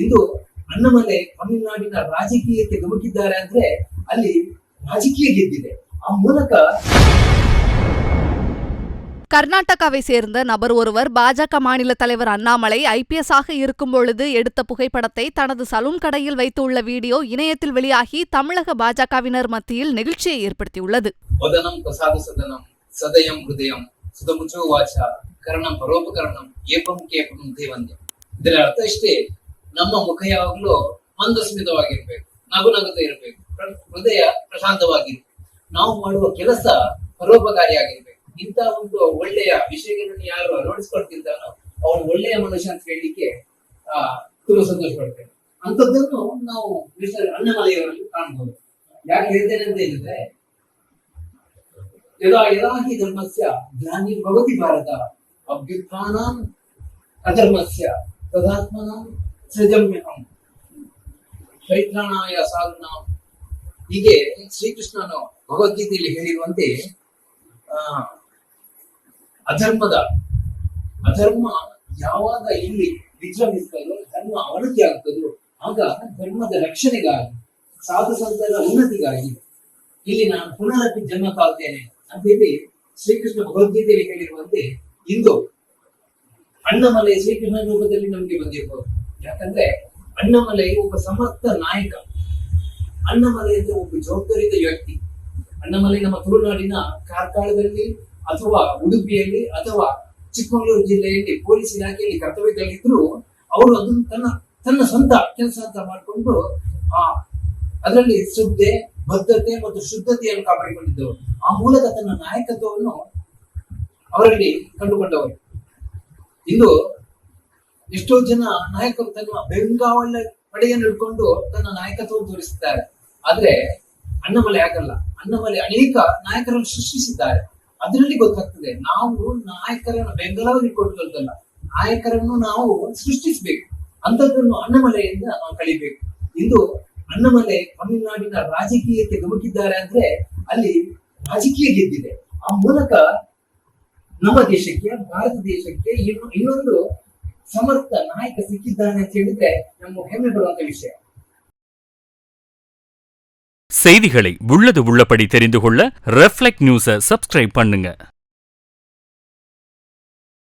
ಇಂದು ಅಣ್ಣಾಮಲೈ ತಮಿಳುನಾಡಿನ ರಾಜಕೀಯಕ್ಕೆ ಧುಮುಕಿದ್ದಾರೆ ಅಂದ್ರೆ ಅಲ್ಲಿ ರಾಜಕೀಯ ಗೆದ್ದಿದೆ. ಆ ಮೂಲಕ கர்நாடகாவை சேர்ந்த நபர் ஒருவர் பாஜக மாநில தலைவர் அண்ணாமலை ஐபிஎஸ்-ஆக இருக்கும் பொழுது எடுத்த புகைப்படத்தை தனது சலூன் கடையில் வைத்துள்ள வீடியோ இணையத்தில் வெளியாகி தமிழக பாஜகவினர் மத்தியில் நெகிழ்ச்சியை ஏற்படுத்தியுள்ளது. ವದನಂ ಪ್ರಸಾದ ಸದನಂ ಸದಯಂ ಹೃದಯಂ ಸುಧಮುಚೋ ವಾಚ ಕರ್ಣಂ ಪರೋಪಕರಣಂ ಏಪಂ ಕೇಪಂ ದೇವಂದ್ಯ. ಇದರ ಅರ್ಥ ಇಷ್ಟೇ, ನಮ್ಮ ಮುಖ ಯಾವಾಗಲೂ ಮಂದಸ್ಮಿತವಾಗಿರ್ಬೇಕು, ನಗುನಗುತ್ತಾ ಇರಬೇಕು, ಹೃದಯ ಪ್ರಶಾಂತವಾಗಿರ್ಬೇಕು, ನಾವು ಮಾಡುವ ಕೆಲಸ ಪರೋಪಕಾರಿಯಾಗಿರ್ಬೇಕು. ಇಂಥ ಒಂದು ಒಳ್ಳೆಯ ವಿಷಯಗಳನ್ನು ಯಾರು ಅಳವಡಿಸ್ಕೊಳ್ತಿದ್ದಾನೋ ಅವನು ಒಳ್ಳೆಯ ಮನುಷ್ಯ ಅಂತ ಹೇಳಲಿಕ್ಕೆ ತುಂಬಾ ಸಂತೋಷ ಪಡ್ತೇನೆ. ಅಂಥದ್ದನ್ನು ನಾವು ಮಿಸ್ಟರ್ ಅಣ್ಣಾಮಲೈಯವರಲ್ಲಿ ಕಾಣಬಹುದು. ಯಾಕೆ ಹೇಳ್ತೇನೆ ಅಂತ ಹೇಳಿದ್ರೆ, ಯದಾ ಯದಾ ಹಿ ಧರ್ಮಸ್ಯ ಗ್ಲಾನಿರ್ಭವತಿ ಭಾರತ ಅಭ್ಯುತ್ಥಾನಾಂ ಅಧರ್ಮಸ್ಯ ತದಾತ್ಮನಾಂ ಸೃಜಮ್ಯಹಂ ಪರಿತ್ರಾಣಾಯ ಸಾಧುನಾಂ. ಹೀಗೆ ಶ್ರೀಕೃಷ್ಣನು ಭಗವದ್ಗೀತೆಯಲ್ಲಿ ಹೇಳಿರುವಂತೆ ಅಧರ್ಮ ಯಾವಾಗ ಇಲ್ಲಿ ವಿಜೃಂಭಿಸ್ತದೋ, ಧರ್ಮ ಅವನತಿ ಆಗ್ತದೋ, ಆಗ ಧರ್ಮದ ರಕ್ಷಣೆಗಾಗಿ, ಸಾಧು ಸಂತರ ಉನ್ನತಿಗಾಗಿ ಇಲ್ಲಿ ನಾನು ಪುನರಪಿ ಜನ್ಮ ತಾಳ್ತೇನೆ ಅಂತ ಹೇಳಿ ಶ್ರೀಕೃಷ್ಣ ಭಗವದ್ಗೀತೆಯಲ್ಲಿ ಹೇಳಿರುವಂತೆ ಇಂದು ಅಣ್ಣಾಮಲೈ ಶ್ರೀಕೃಷ್ಣ ರೂಪದಲ್ಲಿ ನಮಗೆ ಬಂದಿರಬಹುದು. ಯಾಕಂದ್ರೆ ಅಣ್ಣಾಮಲೈ ಒಬ್ಬ ಸಮರ್ಥ ನಾಯಕ, ಅಣ್ಣಾಮಲೈ ಅಂದ್ರೆ ಒಬ್ಬ ಜವಾಬ್ದಾರಿತ ವ್ಯಕ್ತಿ. ಅಣ್ಣಾಮಲೈ ನಮ್ಮ ತುಳುನಾಡಿನ ಕಾರ್ಕಳದಲ್ಲಿ ಅಥವಾ ಉಡುಪಿಯಲ್ಲಿ ಅಥವಾ ಚಿಕ್ಕಮಗಳೂರು ಜಿಲ್ಲೆಯಲ್ಲಿ ಪೊಲೀಸ್ ಇಲಾಖೆಯಲ್ಲಿ ಕರ್ತವ್ಯದಲ್ಲಿದ್ರು ಅವರು ಅದನ್ನು ತನ್ನ ಸ್ವಂತ ಕೆಲಸ ಅಂತ ಮಾಡಿಕೊಂಡು ಅದರಲ್ಲಿ ಶ್ರದ್ಧೆ, ಬದ್ಧತೆ ಮತ್ತು ಶುದ್ಧತೆಯನ್ನು ಕಾಪಾಡಿಕೊಂಡಿದ್ದವರು. ಆ ಮೂಲಕ ತನ್ನ ನಾಯಕತ್ವವನ್ನು ಅವರಲ್ಲಿ ಕಂಡುಕೊಂಡವರು. ಇಂದು ಎಷ್ಟೋ ಜನ ನಾಯಕರು ತನ್ನ ಬೆಂಗಾವಲ ಪಡೆಯನ್ನು ಹಿಡ್ಕೊಂಡು ತನ್ನ ನಾಯಕತ್ವವನ್ನು ತೋರಿಸಿದ್ದಾರೆ. ಆದ್ರೆ ಅಣ್ಣಾಮಲೈ ಆಗಲ್ಲ. ಅಣ್ಣಾಮಲೈ ಅನೇಕ ನಾಯಕರನ್ನು ಸೃಷ್ಟಿಸಿದ್ದಾರೆ. ಅದರಲ್ಲಿ ಗೊತ್ತಾಗ್ತದೆ, ನಾವು ನಾಯಕರನ್ನು ಬೆಂಬಲವಾಗಿ ಇಟ್ಕೊಳ್ಳೋದಲ್ಲ, ನಾಯಕರನ್ನು ನಾವು ಸೃಷ್ಟಿಸಬೇಕು. ಅಂಥದ್ದನ್ನು ಅಣ್ಣಾಮಲೈಯಿಂದ ನಾವು ಕಲಿಬೇಕು. ಇಂದು ಅಣ್ಣಾಮಲೈ ತಮಿಳುನಾಡಿನ ರಾಜಕೀಯಕ್ಕೆ ಧುಮುಕಿದ್ದಾರೆ ಅಂದ್ರೆ ಅಲ್ಲಿ ರಾಜಕೀಯ ಗೆದ್ದಿದೆ. ಆ ಮೂಲಕ ನಮ್ಮ ದೇಶಕ್ಕೆ, ಭಾರತ ದೇಶಕ್ಕೆ ಇನ್ನೊಂದು ಸಮರ್ಥ ನಾಯಕ ಸಿಕ್ಕಿದ್ದಾನೆ ಅಂತ ಹೇಳಿದ್ರೆ ನಮ್ಮ ಹೆಮ್ಮೆ ಪಡುವಂತ ವಿಷಯ. செய்திகளை உள்ளது உள்ளபடி தெரிந்து கொள்ள ரெஃப்ளெக்ட் நியூஸை சப்ஸ்கிரைப் பண்ணுங்க.